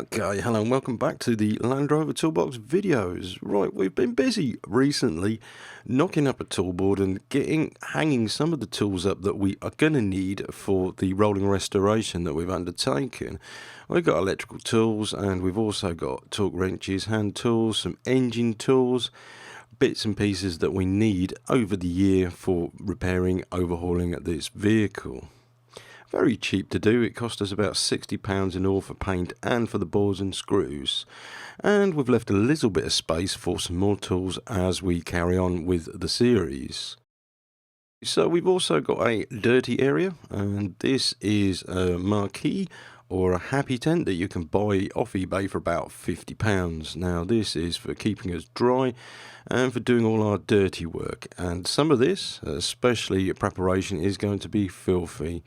Okay, hello and welcome back to the Land Rover Toolbox videos. Right, we've been busy recently knocking up a toolboard and hanging some of the tools up that we are going to need for the rolling restoration that we've undertaken. We've got electrical tools and we've also got torque wrenches, hand tools, some engine tools, bits and pieces that we need over the year for repairing, overhauling this vehicle. Very cheap to do. It cost us about £60 in all for paint and for the bores and screws. And we've left a little bit of space for some more tools as we carry on with the series. So we've also got a dirty area, and this is a marquee or a happy tent that you can buy off eBay for about £50. Now this is for keeping us dry and for doing all our dirty work. And some of this, especially preparation, is going to be filthy.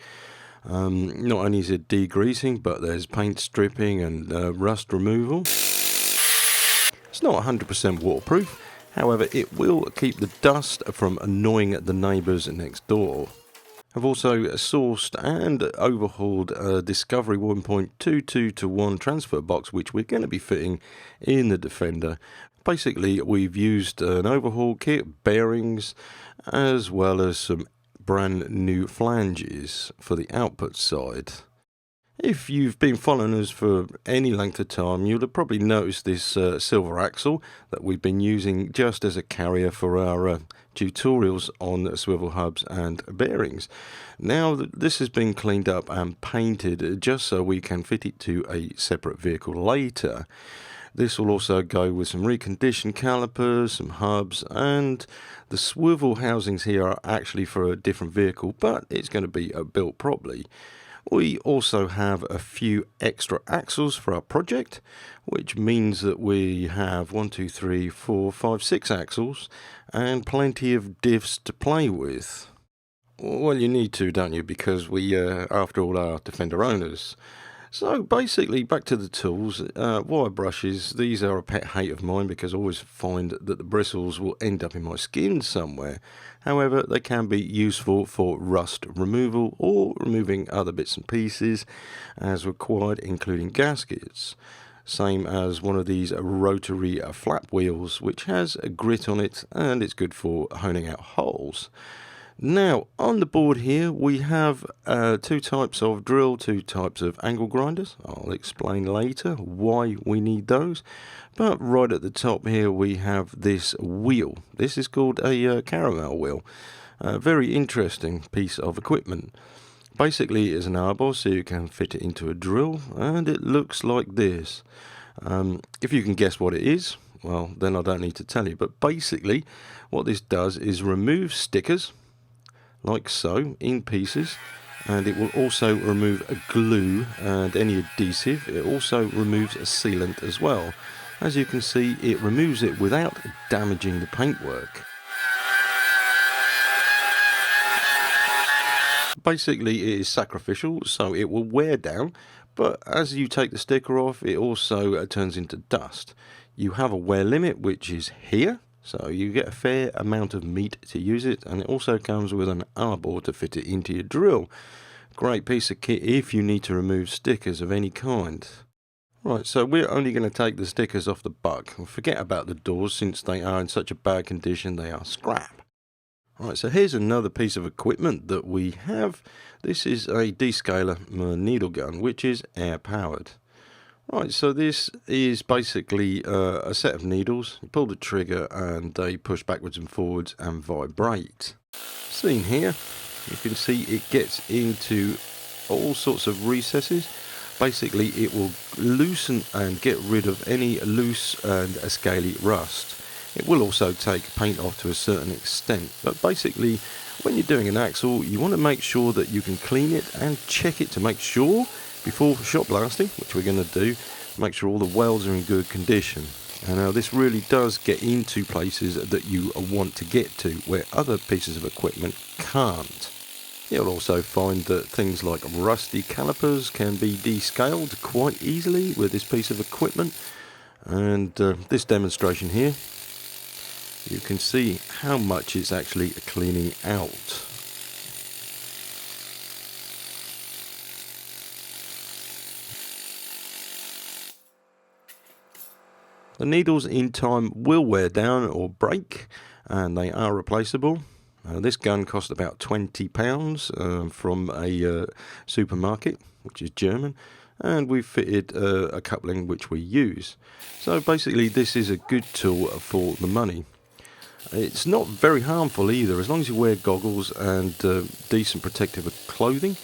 Not only is it degreasing, but there's paint stripping and rust removal. It's not 100% waterproof, however it will keep the dust from annoying the neighbours next door. I've also sourced and overhauled a Discovery 1.22:1 transfer box, which we're going to be fitting in the Defender. Basically, we've used an overhaul kit, bearings, as well as some brand new flanges for the output side. If you've been following us for any length of time, you'll have probably noticed this silver axle that we've been using just as a carrier for our tutorials on swivel hubs and bearings. Now this has been cleaned up and painted just so we can fit it to a separate vehicle later. This will also go with some reconditioned calipers, some hubs, and the swivel housings here are actually for a different vehicle, but it's going to be built properly. We also have a few extra axles for our project, which means that we have 6 axles and plenty of diffs to play with. Well, you need to, don't you, because we, after all, are Defender owners. So basically, back to the tools. Wire brushes, these are a pet hate of mine because I always find that the bristles will end up in my skin somewhere. However, they can be useful for rust removal or removing other bits and pieces as required, including gaskets. Same as one of these rotary flap wheels, which has a grit on it and it's good for honing out holes. Now, on the board here, we have 2 types of drill, 2 types of angle grinders. I'll explain later why we need those. But right at the top here, we have this wheel. This is called a caramel wheel. A very interesting piece of equipment. Basically, it's an arbor, so you can fit it into a drill, and it looks like this. If you can guess what it is, well, then I don't need to tell you. But basically, what this does is remove stickers, like so, in pieces, and it will also remove a glue and any adhesive. It also removes a sealant as well. As you can see, it removes it without damaging the paintwork. Basically, it is sacrificial, so it will wear down, but as you take the sticker off, it also turns into dust. You have a wear limit, which is here. So you get a fair amount of meat to use it, and it also comes with an arbor to fit it into your drill. Great piece of kit if you need to remove stickers of any kind. Right, so we're only going to take the stickers off the bug. Forget about the doors since they are in such a bad condition they are scrap. Right, so here's another piece of equipment that we have. This is a descaler needle gun, which is air powered. Right, so this is basically a set of needles. You pull the trigger and they push backwards and forwards and vibrate. Seen here, you can see it gets into all sorts of recesses. Basically, it will loosen and get rid of any loose and scaly rust. It will also take paint off to a certain extent, but basically, when you're doing an axle, you want to make sure that you can clean it and check it to make sure before shot blasting, which we're going to do, make sure all the welds are in good condition. And this really does get into places that you want to get to where other pieces of equipment can't. You'll also find that things like rusty calipers can be descaled quite easily with this piece of equipment. And this demonstration here, you can see how much it's actually cleaning out. The needles in time will wear down or break, and they are replaceable. This gun cost about £20 from a supermarket, which is German, and we've fitted a coupling which we use. So basically this is a good tool for the money. It's not very harmful either, as long as you wear goggles and decent protective clothing.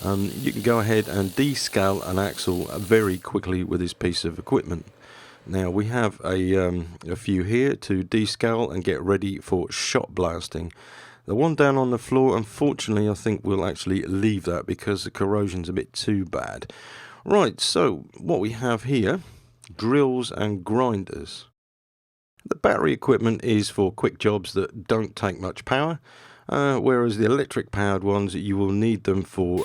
You can go ahead and descale an axle very quickly with this piece of equipment. Now we have a few here to descale and get ready for shot blasting. The one down on the floor, unfortunately, I think we'll actually leave that because the corrosion's a bit too bad. Right, so what we have here, drills and grinders. The battery equipment is for quick jobs that don't take much power, whereas the electric powered ones, you will need them for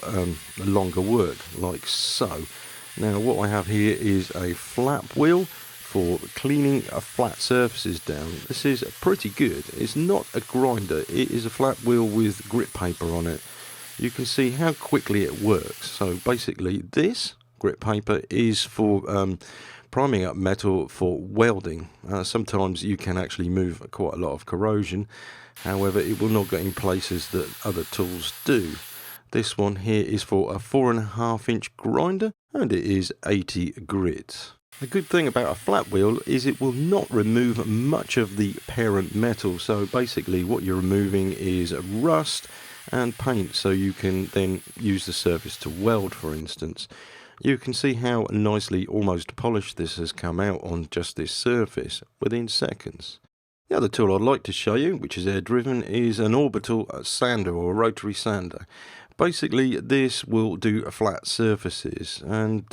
longer work, like so. Now what I have here is a flap wheel for cleaning flat surfaces down. This is pretty good. It's not a grinder, it is a flat wheel with grit paper on it. You can see how quickly it works. So basically this grit paper is for priming up metal for welding. Sometimes you can actually move quite a lot of corrosion, however it will not get in places that other tools do. This one here is for a 4.5-inch grinder and it is 80 grit. The good thing about a flat wheel is it will not remove much of the parent metal, so basically what you're removing is rust and paint, so you can then use the surface to weld, for instance. You can see how nicely almost polished this has come out on just this surface within seconds. The other tool I'd like to show you, which is air driven, is an Orbital sander or rotary sander. Basically this will do flat surfaces, and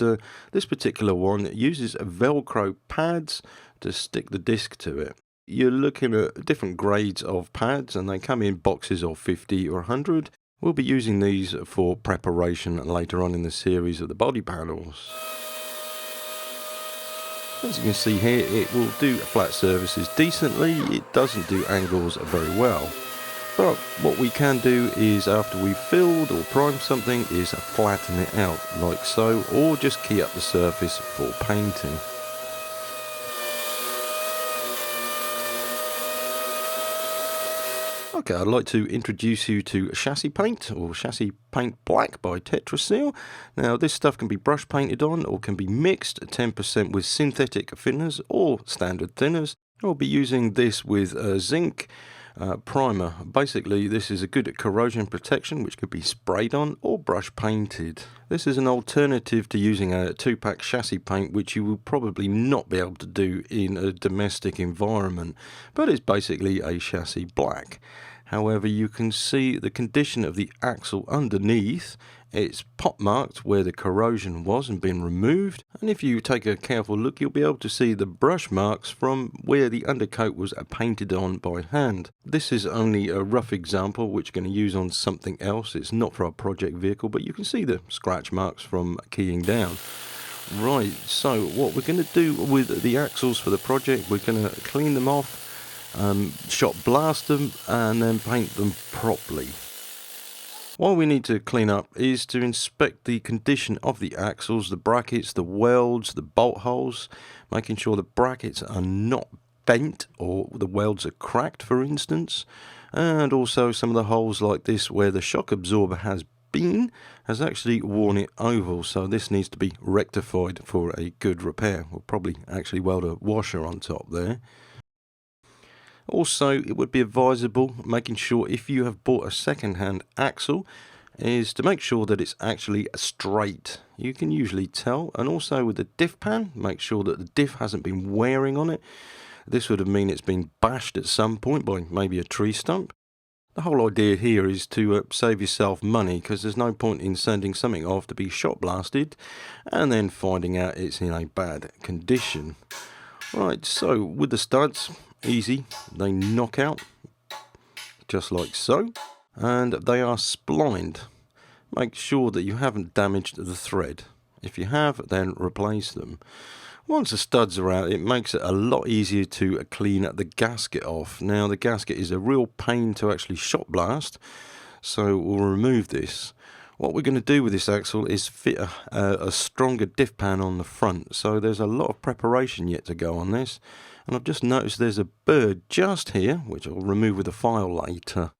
this particular one uses Velcro pads to stick the disc to it. You're looking at different grades of pads and they come in boxes of 50 or 100. We'll be using these for preparation later on in the series of the body panels. As you can see here, it will do flat surfaces decently. It doesn't do angles very well. But what we can do is, after we've filled or primed something, is flatten it out like so, or just key up the surface for painting. Okay, I'd like to introduce you to chassis paint, or chassis paint black by Tetraseal. Now this stuff can be brush painted on or can be mixed 10% with synthetic thinners or standard thinners. I'll be using this with zinc primer. Basically this is a good corrosion protection which could be sprayed on or brush painted. This is an alternative to using a 2-pack chassis paint, which you will probably not be able to do in a domestic environment, but it's basically a chassis black. However, you can see the condition of the axle underneath. It's pot marked where the corrosion was and been removed, and if you take a careful look you'll be able to see the brush marks from where the undercoat was painted on by hand. This is only a rough example which we're going to use on something else. It's not for our project vehicle, but you can see the scratch marks from keying down. Right, so what we're going to do with the axles for the project, we're going to clean them off, shot blast them and then paint them properly. What we need to clean up is to inspect the condition of the axles, the brackets, the welds, the bolt holes, making sure the brackets are not bent or the welds are cracked, for instance, and also some of the holes like this where the shock absorber has actually worn it oval, so this needs to be rectified for a good repair. We'll probably actually weld a washer on top there. Also, it would be advisable, making sure if you have bought a second-hand axle, is to make sure that it's actually straight. You can usually tell. And also with the diff pan, make sure that the diff hasn't been wearing on it. This would mean it's been bashed at some point by maybe a tree stump. The whole idea here is to save yourself money, because there's no point in sending something off to be shot blasted and then finding out it's in a bad condition. Right, so with the studs, easy, they knock out just like so, and they are splined. Make sure that you haven't damaged the thread. If you have, then replace them. Once the studs are out, it makes it a lot easier to clean the gasket off. Now the gasket is a real pain to actually shot blast, so we'll remove this. What we're going to do with this axle is fit a stronger diff pan on the front, so there's a lot of preparation yet to go on this. And I've just noticed there's a bird just here, which I'll remove with a file later.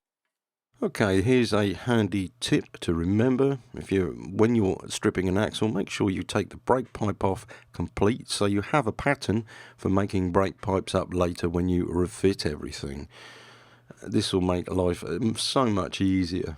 Okay, here's a handy tip to remember. When you're stripping an axle, make sure you take the brake pipe off complete, so you have a pattern for making brake pipes up later when you refit everything. This will make life so much easier.